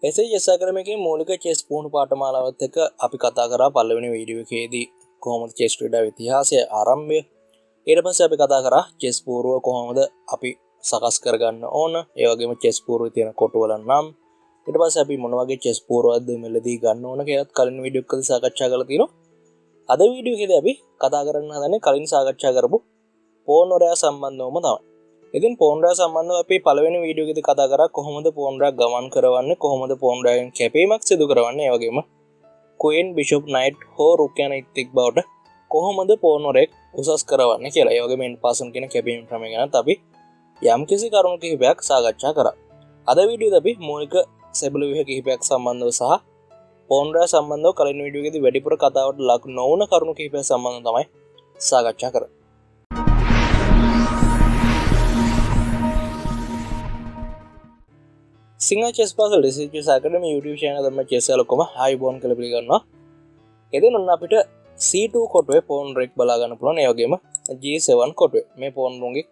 එසේ chess අකාදමිකේ මූලික chess පුහුණු පාඨමාලාවත් එක්ක අපි කතා කරා පළවෙනි වීඩියෝ එකේදී කොහොමද chess ක්‍රීඩාවේ ඉතිහාසය ආරම්භය. ඊට පස්සේ අපි කතා කරා chess පූර්ව කොහොමද අපි සකස් කරගන්න ඕන. ඒ වගේම chess පූර්වයේ තියෙන කොටුවල නම්. ඊට පස්සේ අපි මොන වගේ chess පූර්වවත්ද මෙලදී ගන්න ඕන කියලාත් කලින් වීඩියෝ එකකදී සාකච්ඡා කරලා තියෙනවා. අද වීඩියෝ එකේදී අපි කතා කරන්න හදන්නේ කලින් සාකච්ඡා කරපු pawn warrior සම්බන්ධවම තමයි. ඉතින් pawn warrior සම්බන්ධව අපි පළවෙනි වීඩියෝ එකේදී කතා කරා කොහොමද pawn warrior ගමන් කරවන්නේ, කොහොමද pawn warrior ගෙන් කැපීමක් සිදු කරවන්නේ, ඒ වගේම queen bishop knight හෝ rook යන ඉත්තික් බවට කොහොමද pawn warrior උසස් කරවන්නේ කියලා. ඒ වගේම passent කියන කැපීම ක්‍රමය ගැනත් අපි යම්කිසි කරුණු කිහිපයක් සාකච්ඡා කරා. අද වීඩියෝදී අපි මූලික සෙබළු ව්‍යුහ කිහිපයක් සම්බන්ධව සහ pawn warrior සම්බන්ධව කලින් වීඩියෝ එකේදී වැඩිපුර කතාවට ලක් නොවුන කරුණු කිහිපයක් සම්බන්ධව තමයි සාකච්ඡා කරන්නේ. Sinhala chess puzzle research academy YouTube channel එකම chess වලකම ආයිබෝන් කියලා පිළිගන්නවා. එදින ඔන්න අපිට C2 කොටුවේ pawn warrior බලා ගන්න පුළුවන්. ඒ වගේම G7 කොටුවේ මේ pawn warrior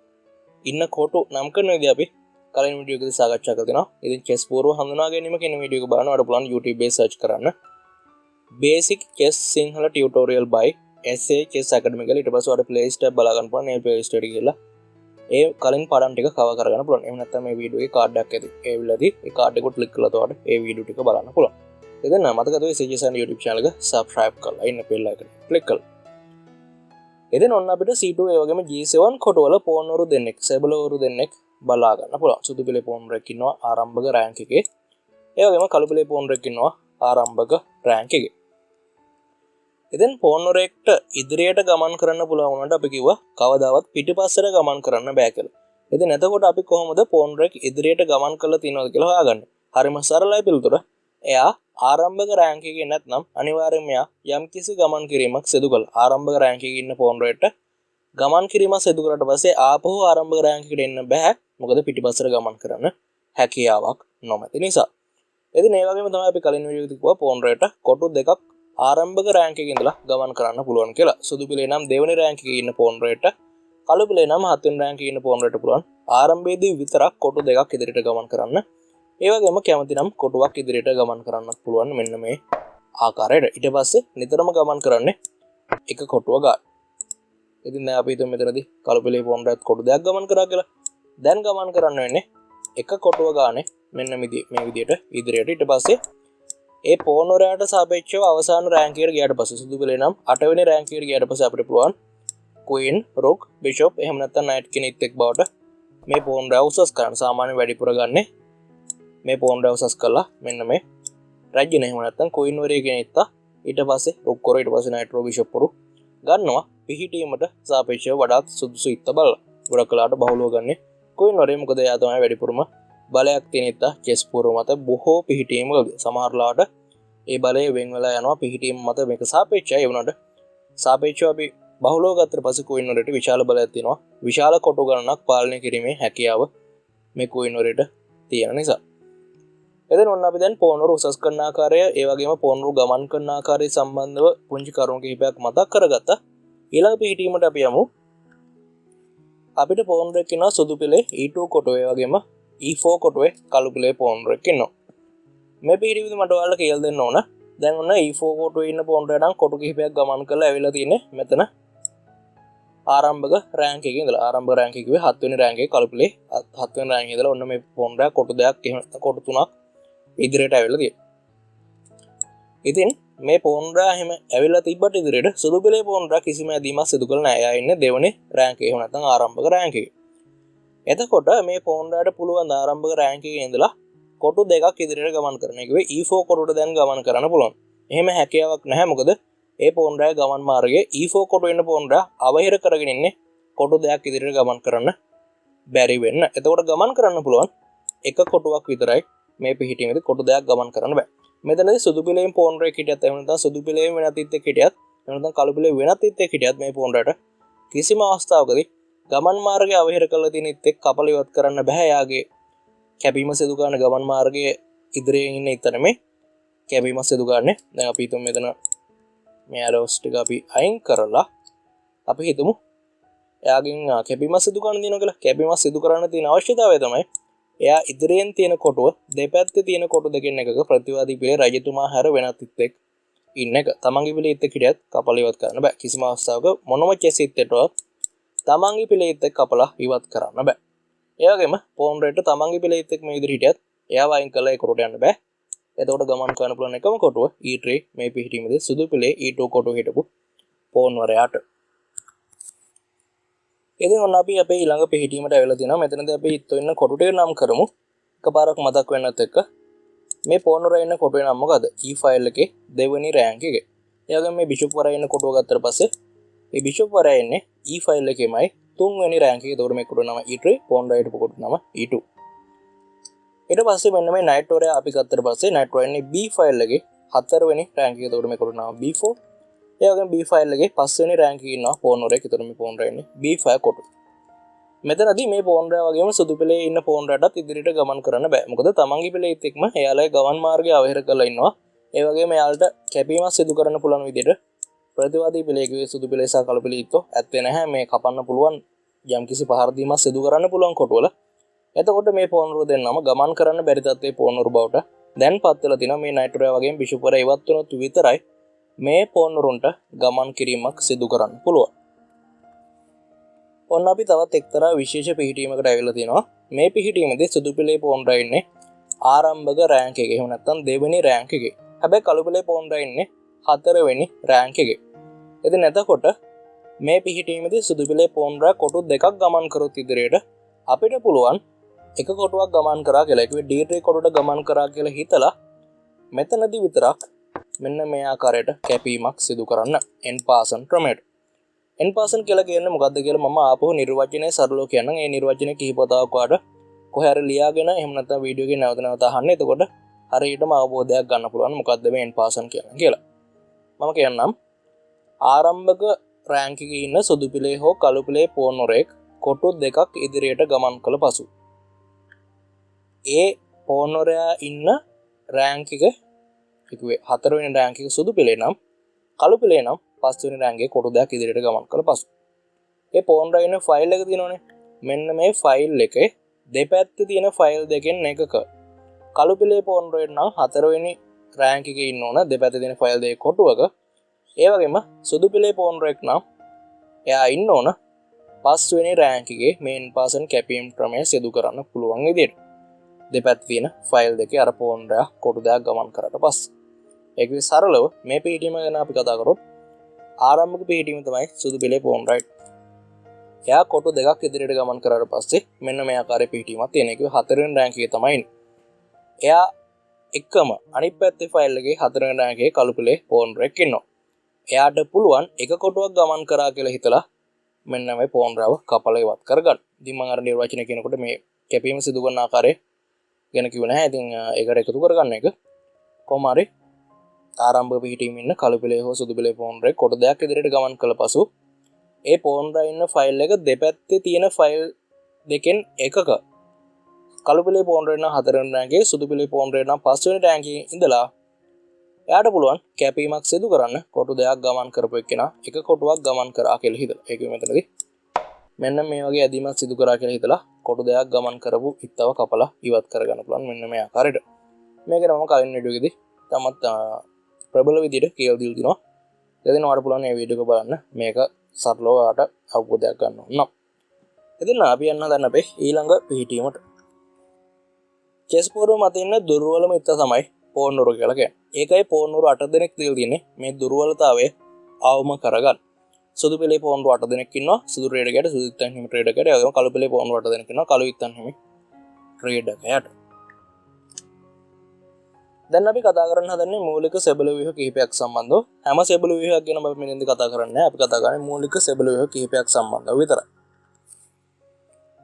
ඉන්න කොටු නම් කරන විදිහ අපි කලින් වීඩියෝ එකදී සාකච්ඡා කරලා තිනවා. ඉතින් chess පූර්ව හඳුනා ගැනීම කියන වීඩියෝ එක බලන්න ඔයාලට පුළුවන් YouTube එකේ search කරන්න. Basic Chess Sinhala Tutorial by SA Chess Academy කියලා. ඊට පස්සේ ඔයාලට playlist එක බලා ගන්න පුළුවන්. මේ playlist එකට ගිහලා ඒ කලින් පාඩම් ටික කවර් කරගන්න පුළුවන්. එහෙම නැත්නම් මේ වීඩියෝ එකේ කාඩ් එකක් ඇති. ඒ විලදී ඒ කාඩ් එක ක්ලික් කළා තවඩ ඒ වීඩියෝ ටික බලන්න පුළුවන්. ඉතින් මතක තව SJSN YouTube channel එක subscribe කරලා ඉන්න bell icon ක්ලික් කරලා. ඉතින් ඔන්න අපිට C2 ඒ වගේම G7 කොටවල pawn වරු දෙන්නෙක්, සෙබළවරු දෙන්නෙක් බලා ගන්න පුළුවන්. සුදු පිලේ pawn warrior ඉන්නවා ආරම්භක රෑන්ක් එකේ. ඒ වගේම කළු පිලේ pawn warrior ඉන්නවා ආරම්භක රෑන්ක් එකේ. ඉතින් pawn warrior ඉදිරියට ගමන් කරන්න පුළුවන් වුණාට අපි කිව්වා කවදාවත් පිටිපස්සට ගමන් කරන්න බෑ කියලා. ඉතින් එතකොට අපි කොහොමද pawn warrior ඉදිරියට ගමන් කරලා තියනවද කියලා හොයාගන්නේ? හරිම සරලයි පිළිතුර. එයා ආරම්භක රෑන්ක් එකේ නැත්නම් අනිවාර්යයෙන්ම එයා යම්කිසි ගමන් කිරීමක් සිදු කළා. ආරම්භක රෑන්ක් එකේ ඉන්න pawn warrior ගමන් කිරීමක් සිදු කරාට පස්සේ ආපහු ආරම්භක රෑන්ක් එකට එන්න බෑ. මොකද පිටිපස්සට ගමන් කරන්න හැකියාවක් නොමැති නිසා. ඉතින් ඒ වගේම තමයි අපි කලින් වීඩියෝ එකදී කිව්වා pawn warrior කොටු දෙකක් ආරම්භක රෑන්ක් එකේ ඉඳලා ගමන් කරන්න පුළුවන් කියලා. සුදු පිලේ නම් දෙවෙනි රෑන්ක් එකේ ඉන්න pawn warrior කළු පිලේ නම් හත්වෙනි රෑන්ක් එකේ ඉන්න pawn warrior පුළුවන් ආරම්භයේදී විතරක් කොටු දෙකක් ඉදිරියට ගමන් කරන්න. ඒ වගේම කැමති නම් කොටුවක් ඉදිරියට ගමන් කරන්නත් පුළුවන් මෙන්න මේ ආකාරයට. ඊට පස්සේ නිතරම ගමන් කරන්නේ එක කොටුව ගන්න. ඉතින් දැන් අපි හිතමු මෙතනදී කළු පිලේ pawn warrior කොටු දෙකක් ගමන් කරා කියලා. දැන් ගමන් කරන්න වෙන්නේ එක කොටුව ගානේ මෙන්න මේ විදියට ඉදිරියට. ඊට පස්සේ ඒ pawn warriorට සාපේක්ෂව අවසාන රෑන්ක් එකට ගියාට පස්සේ සුදු පිලේ නම් 8 වෙනි රෑන්ක් එකට ගියාට පස්සේ අපිට පුළුවන් queen rook bishop එහෙම නැත්නම් knight කියන ඉත්තෙක් බවට මේ pawn warrior උසස් කරන්න. සාමාන්‍ය වැඩිපුර ගන්න මේ pawn warrior උසස් කළා මෙන්න මේ රැජින එහෙම නැත්නම් queen warrior කියන ඉත්ත ඊට පස්සේ rook කර ඊට පස්සේ knight rook bishop කරු ගන්නවා. පිහිටීමට සාපේක්ෂව වඩාත් සුදුසු ඉත්ත බලලා. ගොඩක් කලාට බහුලව ගන්න queen warrior මොකද එයා තමයි වැඩිපුරම බලයක් තියෙන ඉත්ත chess පූර්ව මත බොහෝ පිහිටීම් වලදී. සමහර ලාට ඒ බලය වෙන් වෙලා යනවා පිහිටීම් මත. මේක සාපේක්ෂයි. ඒ වුණාට සාපේක්ෂව අපි බහුලව ගත්තට පස්සේ queen warriorට විශාල බලයක් තියෙනවා. විශාල කොටු ගණනක් පාලනය කිරීමේ හැකියාව මේ queen warriorට තියෙන නිසා. එතන ඔන්න අපි දැන් pawn warrior උසස් කරන ආකාරය, ඒ වගේම pawn warrior ගමන් කරන ආකාරය සම්බන්ධව පුංචි කරුණු කිහිපයක් මතක් කරගත්තා. ඊළඟ පිහිටීමට අපි යමු. අපිට pawn warrior ඉන්නවා සුදු පිලේ E2 කොටුවේ, ඒ වගේම E4 කොටුවේ කළු පිලේ pawn warrior ඉන්නවා. මේ පිහිටීමේදී මට ඔයාලට කියලා දෙන්න ඕන. දැන් ඔන්න E4 කොටුවේ ඉන්න pawn warrior නම් කොටු කිහිපයක් ගමන් කරලා ඇවිල්ලා තියෙන්නේ මෙතන ආරම්භක රෑන්ක් එකේ ඉඳලා. ආරම්භක රෑන්ක් එකේ කිව්වේ 7 වෙනි රෑන්ක් එකේ කළු පිලේ 7 වෙනි රෑන්ක් ඉඳලා ඔන්න මේ pawn warrior කොටු දෙකක් එහෙම කොටු තුනක් ඉදිරියට ඇවිල්ලා තියෙනවා. ඉතින් මේ pawn warrior එහෙම ඇවිල්ලා තිබ්බට ඉදිරියට සුදු පිලේ pawn warrior කිසිම ඇදීමක් සිදු කරලා නැහැ. එයා ඉන්නේ දෙවෙනි රෑන්ක් එකේ එහෙම නැත්නම් ආරම්භක රෑන්ක් එකේ. එතකොට මේ pawn warriorට පුළුවන් ආරම්භක රෑන්ක් එකේ ඉඳලා කොටු දෙකක් ඉදිරියට ගමන් කරන එක. E4 කොටුවට දැන් ගමන් කරන්න පුළුවන්. එහෙම හැකියාවක් නැහැ. මොකද ඒ pawn warrior ගමන් මාර්ගයේ E4 කොටුවේ ඉන්න pawn warrior අවහිර කරගෙන ඉන්නේ කොටු දෙකක් ඉදිරියට ගමන් කරන්න බැරි වෙන්න. එතකොට ගමන් කරන්න පුළුවන් එක කොටුවක් විතරයි. මේ පිහිටීමේදී කොටු දෙකක් ගමන් කරන්න බෑ. මෙතනදී සුදු පිලේම pawn warrior හිටියත් එහෙම නැත්නම් සුදු පිලේම වෙනත් ඉත්තෙක් හිටියත් එහෙම නැත්නම් කළු පිලේ වෙනත් ඉත්තෙක් හිටියත් මේ pawn warriorට කිසිම අවස්ථාවකදී ගමන් මාර්ගය අවහිර කරලා තියෙන ඉත්තෙක් කපල ඉවත් කරන්න බෑ. යාගේ කැපීම සිදු කරන ගමන් මාර්ගයේ ඉදිරියෙන් ඉන්න ඉතන මේ කැපීම සිදු කරන්නේ. දැන් අපි හිතමු මෙතන මේ arrows ටික අපි අයින් කරලා අපි හිතමු එයාගෙන් කැපීම සිදු කරන්න දිනවා කියලා. කැපීම සිදු කරන්න තියෙන අවශ්‍යතාවය තමයි එයා ඉදිරියෙන් තියෙන කොටුව දෙපැත්තේ තියෙන කොටු දෙකෙන් එකක ප්‍රතිවාදී පිළේ රජතුමා හැර වෙනත් ඉත්තෙක් ඉන්න එක. තමන්ගේ පිළේ ඉත්තෙක් හිටියත් කපලා ඉවත් කරන්න බෑ. කිසිම අවස්ථාවක මොනම චෙස් ඉත්තේටවත් තමන්ගේ පිළේ ඉත්තෙක් කපලා ඉවත් කරන්න බෑ. ඒ වගේම පෝන් රෙඩ්ට තමන්ගේ පිළේ ඉත්තෙක් මේ විදිහට හිටියත් එයා වයින් කළා ඒ කොටුවට යන්න බෑ. එතකොට ගමන් කරන්න පුළුවන් එකම කොටුව E3 මේ පිහිටීමේදී සුදු පිළේ E2 කොටුව හිටපු පෝන් වරයාට. ඉතින් ඔන්න අපි අපේ ඊළඟ පිහිටීමට ඇවිල්ලා තිනවා. මෙතනදී අපි ඉත්තෝ ඉන්න කොටු ටික නම් කරමු. එකපාරක් මතක් වෙන්නත් එක්ක මේ පෝන් වරයා ඉන්න කොටුවේ නම මොකද? E ෆයිල් එකේ දෙවෙනි රෑන්ක් එකේ. ඒ වගේම මේ බිෂප් වරයා ඉන්න කොටුව ගත්තට පස්සේ මේ බිෂප් වරයා ඉන්නේ E ෆයිල් එකේමයි තුන්වෙනි රෑන්ක් එකේ. ඒතකොට මේ කොටුව නම E3, පෝන් වරයා හිටපු කොටුව නම E2. ඊට පස්සේ මෙන්න මේ නයිට් වරයා අපි ගත්තට පස්සේ නයිට් වරයා ඉන්නේ B ෆයිල් එකේ හතරවෙනි රෑන්ක් එකේ. ඒතකොට මේ කොටුව නම B4. ඒ වගේම B ෆයිල් එකේ පස්වෙනි රෑන්ක් එකේ ඉන්නවා පෝන් වරයා. ඒතකොට මේ පෝන් වරයා ඉන්නේ B5 කොටුව. මෙතනදී මේ පෝන් රෑ වගේම සුදු පිළේ ඉන්න පෝන් රෑටත් ඉදිරියට ගමන් කරන්න බෑ. මොකද තමන්ගේ පිළේත් එක්කම එයාලගේ ගමන් මාර්ගය අවහිර කරලා ඉන්නවා. ඒ වගේම එයාලට කැපීමක් සිදු කරන්න පුළුවන් විදිහට ප්‍රතිවාදී පිළේකේ සුදු පිළේ සහ කළු පිළේ ඉත්තෝ ඇත්තේ නැහැ. මේ කපන්න පුළුවන් යම්කිසි පහර දීමක් සිදු කරන්න පුළුවන් කොටුවල. එතකොට මේ පෝන් රුව දෙන්නම ගමන් කරන්න බැරි තත්ත්වයේ පෝන් රුව බවට දැන්පත් වෙලා තිනවා. මේ නයිට් රෑ වගේම බිෂප් වරයා ඉවත් වුණොත් විතරයි මේ පෝන් රුන්ට ගමන් කිරීමක් සිදු කරන්න පුළුවන්. ඔන්න අපි තවත් එක්තරා විශේෂ පිහිටීමකට ඇවිල්ලා තිනවා. මේ පිහිටීමේදී සුදු පිළේ පෝන් රෑ ඉන්නේ ආරම්භක රෑන්ක් එකේ. එහෙම නැත්නම් දෙවෙනි රෑන්ක් එකේ. හැබැයි කළු පිළේ පෝන් රෑ ඉන්නේ හතරවෙනි රෑන්ක් එකේ. ඉතින් එතකොට මේ පිහිටීමේදී සුදු පිළේ පෝන් රෑ කොටු දෙකක් ගමන් කරොත් ඉදිරියට අපිට පුළුවන් එක කොටුවක් ගමන් කරා කියලා. ඒ කිව්වේ D3 කොටුවට ගමන් කරා කියලා හිතලා මෙතනදී විතරක් මෙන්න මේ ආකාරයට කැපීමක් සිදු කරන්න n passent ක්‍රමයට. n passent කියලා කියන්නේ මොකද්ද කියලා මම ආපහු නිර්වචනය සරලව කියන්නම්. ඒ නිර්වචනය කිහිප වතාවක් වාට කොහේ හරි ලියාගෙන එහෙම නැත්නම් වීඩියෝ එකේ නැවත නැවත අහන්න. එතකොට හරියටම අවබෝධයක් ගන්න පුළුවන් මොකද්ද මේ n passent කියන්නේ කියලා. මම කියන්නම් ආරම්භක රෑන්ක් එකේ ඉන්න සුදු පිළේ හෝ කළු පිළේ පෝන් වරයෙක් කොටු දෙකක් ඉදිරියට ගමන් කළ පසු ඒ පෝන් වරයා ඉන්න රෑන්ක් එක කිව්වේ හතරවෙනි රෑන්ක් එක සුදු පිළේ නම් කළු පිළේ නම් පස්වෙනි රෑන්ක් එකේ කොටු දෙකක් ඉදිරියට ගමන් කළ පසු ඒ පෝන් වරයා ඉන්න ෆයිල් එක තියෙනවනේ. මෙන්න මේ ෆයිල් එකේ දෙපැත්තේ තියෙන ෆයිල් දෙකෙන් එකක කළු පිළේ පෝන් වරයා නම් හතරවෙනි රෑන්ක් එකේ ඉන්න ඕන දෙපැත්තේ තියෙන ෆයිල් දෙක කොටුවක. ඒ වගේම සුදු පිළේ පෝන් වරයෙක් නම් එයා ඉන්න ඕන පස්වෙනි රෑන්ක් එකේ මේන් පාසන් කැපීම් ක්‍රමය සිදු කරන්න පුළුවන් විදිහට. දෙපැත්තේ තියෙන ෆයිල් දෙකේ අර පෝන් වරයා කොටු දෙකක් ගමන් කරාට පස්සේ ඒක විදිහ සරලව මේ පිහිටීම ගැන අපි කතා කරොත් ආරම්භක පිහිටීම තමයි සුදු පිළේ පෝන් රයිට්. එයා කොටු දෙකක් ඉදිරියට ගමන් කරාට පස්සේ මෙන්න මේ ආකාරයේ පිහිටීමක් තියෙන. ඒක හතරවෙනි රෑන්ක් එකේ තමයි ඉන්නේ. එයා එකම අනිත් පැත්තේ ෆයිල් එකේ හතරවෙනි රෑන්ක් එකේ කළු පිළේ පෝන් රෙක් ඉන්නවා. එයාට පුළුවන් එක කොටුවක් ගමන් කරා කියලා හිතලා මෙන්න මේ පෝන් රාව කපලා ඉවත් කරගන්න. ඉතින් මම අර නිර්වචනය කියනකොට මේ කැපීම සිදු කරන ආකාරය ගැන කිව්ව නැහැ. ඉතින් ඒකට එකතු කරගන්න එක කොහොම හරි ආරම්භ පිහිටීමේ ඉන්න කළු පිළේ හෝ සුදු පිළේ පෝන් රෙක් කොටු දෙකක් ඉදිරියට ගමන් කළ පසු ඒ පෝන් රා ඉන්න ෆයිල් එක දෙපැත්තේ තියෙන ෆයිල් දෙකෙන් එකක කළු පිළේ පෝන් රේ නම් හතරවෙනි රෑන්කේ සුදු පිළේ පෝන් රේ නම් පස්වෙනි රෑන්කේ ඉඳලා එයාට පුළුවන් කැපීමක් සිදු කරන්න කොටු දෙකක් ගමන් කරපු එක්කෙනා එක කොටුවක් ගමන් කරා කියලා හිතලා. ඒක මෙතනදී මෙන්න මේ වගේ ඇදීමක් සිදු කරා කියලා හිතලා කොටු දෙකක් ගමන් කරපු ඉත්තව කපලා ඉවත් කරගන්න පුළුවන් මෙන්න මේ ආකාරයට. මේක නම් කලින් වීඩියෝ එකේදී තමත් ප්‍රබල විදිහට කියලා දීලා තිනවා. ඉතින් ඔයාලට පුළුවන් මේ වීඩියෝ එක බලන්න. මේක සරලව ඔයාලට අවබෝධයක් ගන්න ඕන. ඉතින් අපි යන්න හදන්න අපේ ඊළඟ පිහිටීමට. චෙස් පොරුව මත ඉන්න දුර්වලම ඉත්ත තමයි පෝන් නුර කියලා කියන්නේ. ඒකයි පෝන් නුර 8 දෙනෙක් දීලා තියෙන්නේ මේ දුර්වලතාවය අවම කරගන්න. සුදු පිළේ පෝන් නුර 8 දෙනෙක් ඉන්නවා. සුදු රේඩකයට සුදු ඉත්තන් හිමි රේඩකයට. ඒ වගේම කළු පිළේ පෝන් නුර 8 දෙනෙක් ඉන්නවා. කළු ඉත්තන් හිමි රේඩකයට. දැන් අපි කතා කරන්න හදන්නේ මූලික සෙබළු ව්‍යුහ කිහිපයක් සම්බන්ධව. හැම සෙබළු ව්‍යුහයක් ගැන අපි මෙතනදී කතා කරන්නේ නැහැ. අපි කතා කරන්නේ මූලික සෙබළු ව්‍යුහ කිහිපයක් සම්බන්ධව විතරයි.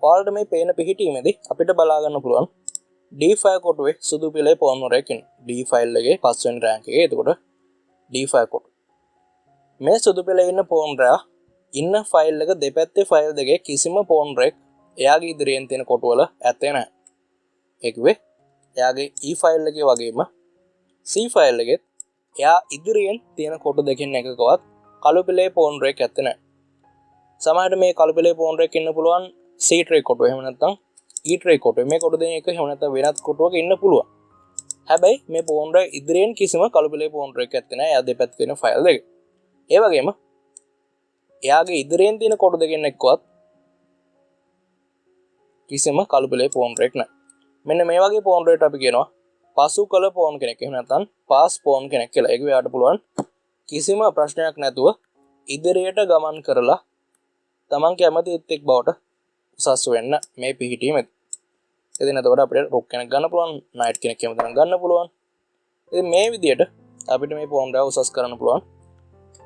ඔයාලට මේ පේන පිහිටීමේදී අපිට බලා ගන්න පුළුවන් D5 කොටුවේ සුදු පිළේ පෝන් නුරයක් ඉන්න. D ෆයිල් එකේ පස්වෙනි රෑන්ක් එකේ. එතකොට D5 කොටුව. මේ සුදු පිළේ ඉන්න පෝන් රෑ ඉන්න ෆයිල් එක දෙපැත්තේ ෆයිල් දෙකේ කිසිම පෝන් රෙක් එයාගේ ඉදිරියෙන් තියෙන කොටුවල ඇත්තේ නැහැ. ඒකවේ එයාගේ E ෆයිල් එකේ වගේම C ෆයිල් එකෙත් එයා ඉදිරියෙන් තියෙන කොටු දෙකෙන් එකකවත් කළු පිළේ පෝන් රෙක් ඇත්තේ නැහැ. සමහරට මේ කළු පිළේ පෝන් රෙක් ඉන්න පුළුවන් C ට්‍රේ කොටුව. එහෙම නැත්නම් ඊටරේ කොටුවේ මේ කොටු දෙක එහෙම නැත්නම් වෙනත් කොටුවක ඉන්න පුළුවන්. හැබැයි මේ පෝන් රෙක් ඉදිරියෙන් කිසිම කළුපිලේ පෝන් රෙක් ඇත්තේ නැහැ. එයා දෙපැත්තේ තියෙන ෆයිල් දෙක. ඒ වගේම එයාගේ ඉදිරියෙන් තියෙන කොටු දෙකෙන් එක්කවත් කිසිම කළුපිලේ පෝන් රෙක් නැහැ. මෙන්න මේ වගේ පෝන් රෙක්ට අපි කියනවා පසු කළ පෝන් කෙනෙක්. එහෙම නැත්නම් පාස් පෝන් කෙනෙක් කියලා. ඒක එයාට පුළුවන් කිසිම ප්‍රශ්නයක් නැතුව ඉදිරියට ගමන් කරලා තමන් කැමති එක් බවට උසස් වෙන්න මේ පිහිටීමෙන්. ඉතින් එතකොට අපිට රොක් කෙනෙක් ගන්න පුළුවන්, නයිට් කෙනෙක් කැමති නම් ගන්න පුළුවන්. ඉතින් මේ විදිහට අපිට මේ පෝන් රැව උසස් කරන්න පුළුවන්.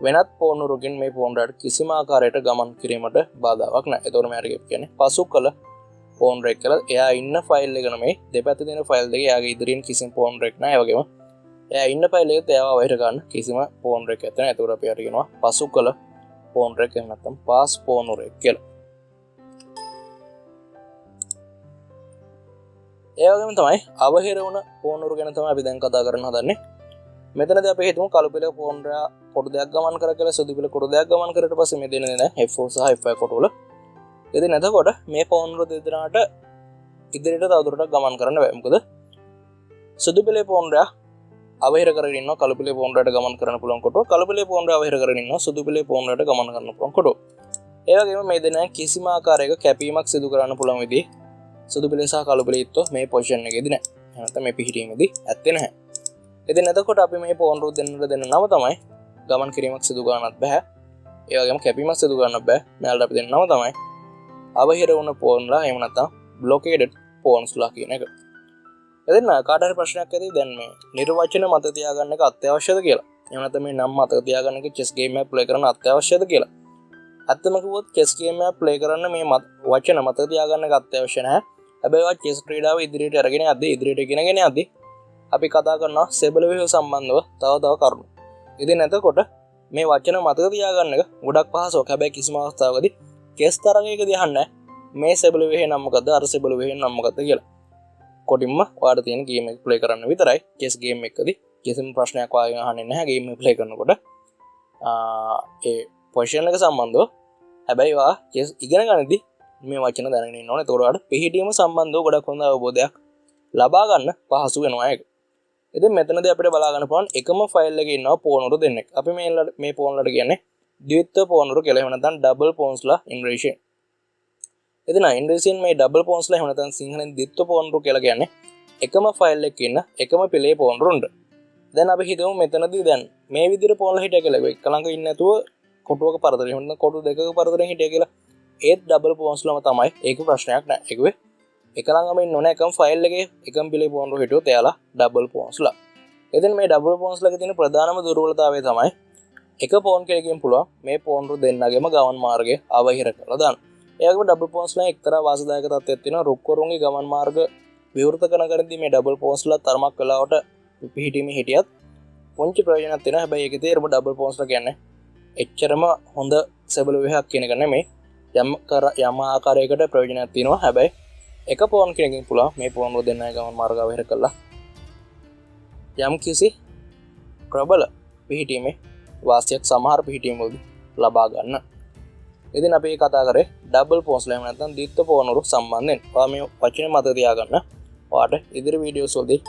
වෙනත් පෝන් රුකින් මේ පෝන් රැවට කිසිම ආකාරයකට ගමන් කිරීමට බාධාවක් නැහැ. එතකොට මෙයාට කියන්නේ පසු කළ පෝන් රෙක් කියලා. එයා ඉන්න ෆයිල් එක නෙමෙයි දෙපැත්තේ තියෙන ෆයිල් දෙක. එයාගේ ඉදිරියෙන් කිසිම පෝන් රෙක් නැහැ. ඒ වගේම එයා ඉන්න ෆයිල් එකත් එයාව වහිර ගන්න කිසිම පෝන් රෙක් නැත. එතකොට අපි හරි කියනවා පසු කළ පෝන් රෙක් එහෙම නැත්නම් පාස් පෝන් රෙක් කියලා. ඒ වගේම තමයි අවහිර වුණ පෝන් රු ගැන තමයි අපි දැන් කතා කරන්න හදන්නේ. මෙතනදී අපි හිතමු කළු පිළ පෝන් රා කොටු දෙකක් ගමන් කර කියලා සුදු පිළ කොටු දෙකක් ගමන් කරලා පස්සේ මේ දෙන්නේ නැහැ F4 සහ F5 කොටු වල. ඉතින් එතකොට මේ පෝන් රු දෙදෙනාට ඉදිරියට තවදුරටත් ගමන් කරන්න බෑ. මොකද සුදු පිළේ පෝන් රා අවහිර කරගෙන ඉන්නවා කළු පිළේ පෝන් රාට ගමන් කරන්න පුළුවන් කොටුව. කළු පිළේ පෝන් රා අවහිර කරගෙන ඉන්නවා සුදු පිළේ පෝන් රාට ගමන් කරන්න පුළුවන් කොටුව. ඒ වගේම මේ දෙන්නා කිසිම ආකාරයක කැපීමක් සිදු කරන්න පුළුවන් විදිහේ සුදු පිළේ සහ කළු පිළේ ඉත්තෝ මේ පොසිෂන් එකේදී නැහැ. එහෙනම් නැත්නම් මේ පිහිටීමේදී ඇත්තේ නැහැ. ඉතින් එතකොට අපි මේ පෝන් රු දෙන්නට දෙන්න නම තමයි ගමන් කිරීමක් සිදු කරන්නත් බෑ. ඒ වගේම කැපීමක් සිදු කරන්නත් බෑ. මෙයාලට අපි දෙන්න නම තමයි අවහිර වුණ පෝන්ලා එහෙම නැත්නම් බ්ලොකේඩඩ් පෝන්ස්ලා කියන එක. එදින කාට හරි ප්‍රශ්නයක් ඇති දැන් මේ නිර්වචන මත තියාගන්න එක අත්‍යවශ්‍යද කියලා. එහෙම නැත්නම් මේ නම් මත තියාගන්න එක චෙස් ගේම් එකක් ප්ලේ කරන්න අත්‍යවශ්‍යද කියලා. ඇත්තම කිව්වොත් චෙස් ගේම් එකක් ප්ලේ කරන්න මේ වචන මත තියාගන්න එක අත්‍යවශ්‍ය නැහැ. හැබැයි වා චෙස් ක්‍රීඩාව ඉදිරියට අරගෙන යද්දී ඉදිරියට ගෙනගෙන යද්දී අපි කතා කරනවා සෙබළ වේව සම්බන්ධව තව කරුණු. ඉතින් එතකොට මේ වචන මතක තියාගන්න එක ගොඩක් පහසුවක්. හැබැයි කිසිම අවස්ථාවකදී කෙස් තරගයකදී අහන්නේ මේ සෙබළ වේව නම මොකද්ද අර සෙබළ වේව නම මොකද්ද කියලා. කොටින්ම ඔයාලට තියෙන ගේම් එක ප්ලේ කරන්න විතරයි. චෙස් ගේම් එකකදී කිසිම ප්‍රශ්නයක් වාගෙන් අහන්නේ නැහැ ගේම් එක ප්ලේ කරනකොට. ඒ පොසිෂන් එක සම්බන්ධව හැබැයි වා චෙස් ඉගෙන ගන්නදී මේ වචන දැනගෙන ඉන්න ඕනේ. ඒතකොට ඔයාලට පිහිටීම සම්බන්ධව ගොඩක් හොඳ අවබෝධයක් ලබා ගන්න පහසු වෙනවා ඒක. ඉතින් මෙතනදී අපිට බලා ගන්න පුළුවන් එකම ෆයිල් එකේ ඉන්නවා පෝනරු දෙන්නෙක්. අපි මේ පෝන්ලට කියන්නේ ද්විත්ව පෝනරු කියලා. එහෙම නැත්නම් ඩබල් පෝන්ස්ලා ඉන් රේෂියෝ. ඉතින් ඉන් රේෂියෝ මේ ඩබල් පෝන්ස්ලා එහෙම නැත්නම් සිංහලෙන් ද්විත්ව පෝනරු කියලා කියන්නේ එකම ෆයිල් එකේ ඉන්න එකම පිළේ පෝනරුන්ට. දැන් අපි හිතමු මෙතනදී දැන් මේ විදිහට පෝන්ලා හිටිය කියලා. එක ළඟ ඉන්නේ නැතුව කොටුවක පරතරේ එහෙම නැත්නම් කොටු දෙකක පරතරෙන් හිටිය කියලා. ඒත් ඩබල් පෝන්ස්ලාම තමයි. ඒක ප්‍රශ්නයක් නෑ. ඒකේ එක ළඟම ඉන්න ඕනේ එකම ෆයිල් එකේ එකම පිළේ පෝන්රු හිටියොත් එයාලා ඩබල් පෝන්ස්ලා. එදින මේ ඩබල් පෝන්ස්ලාගේ තියෙන ප්‍රධානම දුර්වලතාවය තමයි එක පෝන් කෙනකින් පුළුවන් මේ පෝන්රු දෙන්නගේම ගමන් මාර්ගය අවහිර කරලා දාන්න. ඒ වගේම ඩබල් පෝන්ස්ලා එක්තරා වාසිදායක තත්ත්වයක් තියෙනවා. රුක්වරුන්ගේ ගමන් මාර්ග විවෘත කරනකදී මේ ඩබල් පෝන්ස්ලා තරමක් වෙලාවට පිහිටීමේ හිටියත් පොන්චි ප්‍රයෝජනයක් තියෙනවා. හැබැයි ඒකේ තේරුම ඩබල් පෝන්ස්ලා කියන්නේ එච්චරම හොඳ සෙබළු විහක් කියන එක නෙමෙයි. යම් ආකාරයකට ප්‍රයෝජනයක් තියෙනවා. හැබැයි එක පෝන් කෙනකින් පුළුවන් මේ පෝන්රු දෙන්නගේ ගමන් මාර්ග අවහිර කරලා යම් කිසි ප්‍රබල පිහිටීමේ වාසියක් සමහර පිහිටීම්වලදී ලබා ගන්න. ඉතින් අපි කතා කරේ ඩබල් පෝන්ස්ලා එහෙම නැත්නම් ද්විත්ව පෝනරු සම්බන්ධයෙන්. ඔයා මේ වචනේ මතක තියාගන්න. ඔයාට ඉදිරි වීඩියෝස් වලදී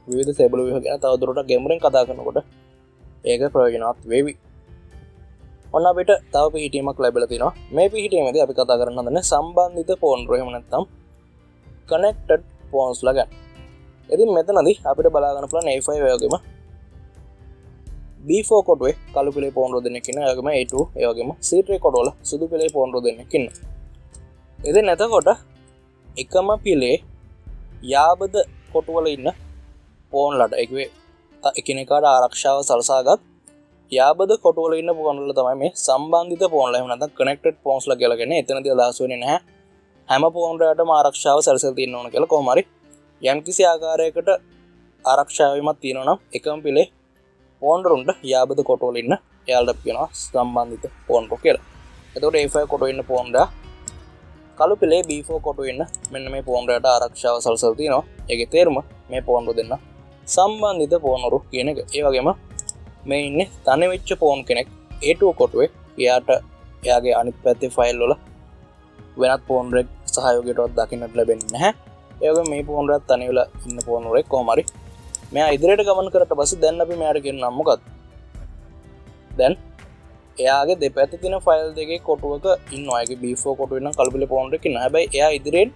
විවිධ සෙබළු විහ ගැන තවදුරටත් ගැඹුරින් කතා කරනකොට ඒක ප්‍රයෝජනවත් වේවි. ඔන්න අපිට තව පිහිටීමක් ලැබිලා තිනවා. මේ පිහිටීමේදී අපි කතා කරන්න හදන්නේ සම්බන්ධිත පෝනරු එහෙම නැත්නම් කනෙක්ටඩ් පෝන්ස්ලා ගැන. ඉතින් මෙතනදී අපිට බලා ගන්න පුළුවන් A5 වගේම B4 කොටුවේ කළු පිළේ පෝන්රු දෙන්නෙක් ඉන්නවා. ඒ වගේම A2 ඒ වගේම C3 කොටවල සුදු පිළේ පෝන්රු දෙන්නෙක් ඉන්නවා. ඉතින් එතකොට එකම පිළේ යාබද කොටුවල ඉන්න පෝන්ලට එකිනෙකාට ආරක්ෂාව සලසාගත් යාබද කොටුවල ඉන්න පෝන්වල තමයි මේ සම්බන්ධිත පෝන්ලා එහෙම නැත්නම් කනෙක්ටඩ් පෝන්ස්ලා කියලා කියන්නේ. එතනදී අදහස් වෙන්නේ නැහැ හැම පෝන්රයටම ආරක්ෂාව සැලසෙලා තියෙන්න ඕන කියලා. කොහොම හරි යම්කිසි ආකාරයකට ආරක්ෂාවීමක් තියෙනවා නම් එකම පිළේ පෝන්රුන්ට යාබද කොටවල ඉන්න එයාලට කියනවා සම්බන්ධිත පෝන්රු කියලා. එතකොට A5 කොටුවේ ඉන්න පෝන්රා කළු පිළේ B4 කොටුවේ ඉන්න මෙන්න මේ පෝන්රයට ආරක්ෂාව සැලසෙලා තියෙනවා. ඒකේ තේරුම මේ පෝන්රු දෙන්න සම්බන්ධිත පෝන්රු කියන එක. ඒ වගේම මේ ඉන්නේ තනි වෙච්ච පෝන් කෙනෙක් A2 කොටුවේ. එයාගේ අනිත් පැත්තේ ෆයිල් වල වෙනත් පෝන් රෙක් සහයෝගයටවත් දකින්නට ලැබෙන්නේ නැහැ. ඒ වගේම මේ පුහුණුවත් තනියලා ඉන්න පුහුණුවරෙක් කොහොම හරි මෙයා ඉදිරියට ගමන් කරලා පස්සේ දැන් අපි මෙයාට කියන්නම් මොකක්ද? දැන් එයාගේ දෙපැත්තේ තියෙන ෆයිල් දෙකේ කොටුවක ඉන්නවා. ඒකේ B4 කොටුවේ නම් කලුපිලේ පුහුණුවරෙක් ඉන්නවා. හැබැයි එයා ඉදිරියෙන්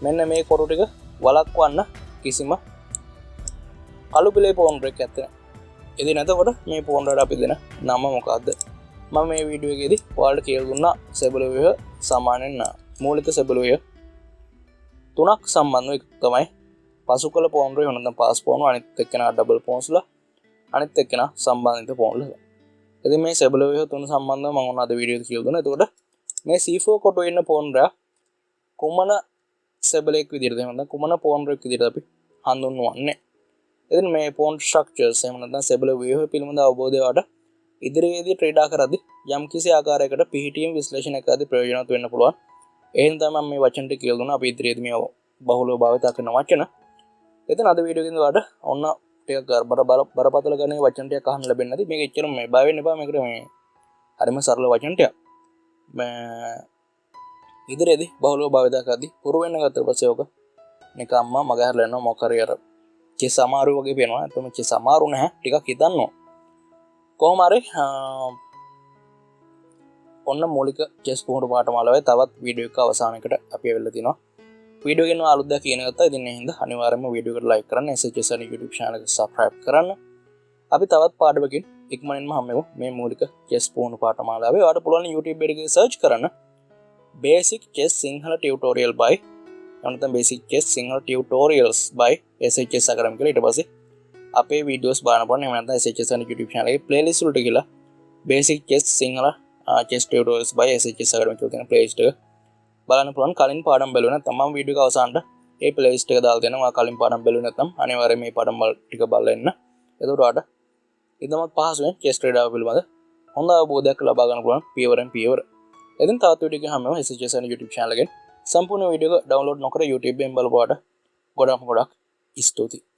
මෙන්න මේ කොටු ටික වළක්වන්න කිසිම කලුපිලේ පුහුණුවරෙක් නැත්තේ. ඉතින් එතකොට මේ පුහුණුවරට අපි දෙන නම මොකක්ද? මම මේ වීඩියෝ එකේදී ඔයාලට කියලා දුන්නා සෙබළු ව්‍යුහ සාමාන්‍යයෙන් මූලික සෙබළු ව්‍යුහ තුනක් සම්බන්ධව එක තමයි පසු කළ පුහුණුවරේ වෙනනම් පාස් පුහුණුව අනිත් එක්කෙනා ඩබල් පුහුණුවලා අනිත් එක්කෙනා සම්බන්ධිත පුහුණුවලා. ඉතින් මේ සෙබළු ව්‍යුහ තුන සම්බන්ධව මම ඔන්න අද වීඩියෝ එකේ කියලා දුන්නා. එතකොට මේ C4 කොටුවේ ඉන්න පුහුණුවරයා කුමන සෙබළෙක් විදිහටද එහෙනම් කුමන පුහුණුවරෙක් විදිහටද අපි හඳුන්වන්නේ. ඉතින් මේ පුහුණු ස්ට්‍රක්චර්ස් එහෙම නැත්නම් සෙබළු ව්‍යුහ පිළිබඳ අවබෝධය වට ඉදිරියේදී ක්‍රීඩා කරද්දී යම් කිසි ආකාරයකට PHTM විශ්ලේෂණයක් කරද්දී ප්‍රයෝජනවත් වෙන්න පුළුවන්. එහෙනම් තමයි මම මේ වචන ටික කියලා දුන්නා. අපි ඉදිරියේදී මේව බහුලව භාවිත කරන වචන. ඉතින් අද වීඩියෝ එකෙන් ඔයාලට ඔන්න ටිකක් බරපතල ගණනේ වචන ටිකක් අහන්න ලැබෙන්නේ නැති. මේක එච්චරම මේ බය වෙන්න එපා. මේකට මේ හරිම සරල වචන ටිකක්. ඉදිරියේදී බහුලව භාවිත කරද්දී පුරු වෙන්න ගත්ත පස්සේ ඔක නිකම්ම මගහැරලා යනවා මොක හරි අර චෙස් අමාරු වගේ පේනවා. නැත්නම් චෙස් අමාරු නැහැ. ටිකක් හිතන්න ඕන. කොහොම හරි ඔන්න මූලික චෙස් පුහුණු පාඨමාලාවේ තවත් වීඩියෝ එකක අවසානයකට අපි ඇවිල්ලා තිනවා. වීඩියෝ එකෙන් අලුත් දෙයක් කියන ගත්තා. ඉතින් ඒ හින්දා අනිවාර්යයෙන්ම වීඩියෝ එකට ලයික් කරන්න, SHS YouTube channel එක subscribe කරන්න. අපි තවත් පාඩමකින් ඉක්මනින්ම හම්බෙමු මේ මූලික චෙස් පුහුණු පාඨමාලාවේ. ඔයාලට පුළුවන් YouTube එකේ search කරන්න basic chess sinhala tutorial by නැත්නම් basic chess sinhala tutorials by SHS අකරම් කියලා. ඊට පස්සේ අපේ වීඩියෝස් බලන්න පුළුවන්. එහෙම නැත්නම් SHS YouTube channel එකේ playlist වලට ගිහලා basic chess sinhala chess tutorials by SHS අකරම් කියලා තියෙන playlist එක බලන්න පුළුවන්. කලින් පාඩම් බැලුවේ නැත්නම් මම වීඩියෝ එක අවසානට ඒ playlist එක දාලා දෙනවා. කලින් පාඩම් බැලුවේ නැත්නම් අනිවාර්යයෙන් මේ පාඩම් ටික බලලා ඉන්න. එතකොට ඔයාලට ඉදමත් පහසුවෙන් chess ක්‍රීඩාව පිළිබඳ හොඳ අවබෝධයක් ලබා ගන්න පුළුවන් පියවරෙන් පියවර. ඉතින් තවත් වීඩියෝ එකක් හැමෝම SHS YouTube channel එකෙන් සම්පූර්ණ වීඩියෝ එක download නොකර YouTube එකෙන් බලපුවාට ගොඩක් ස්තුතියි.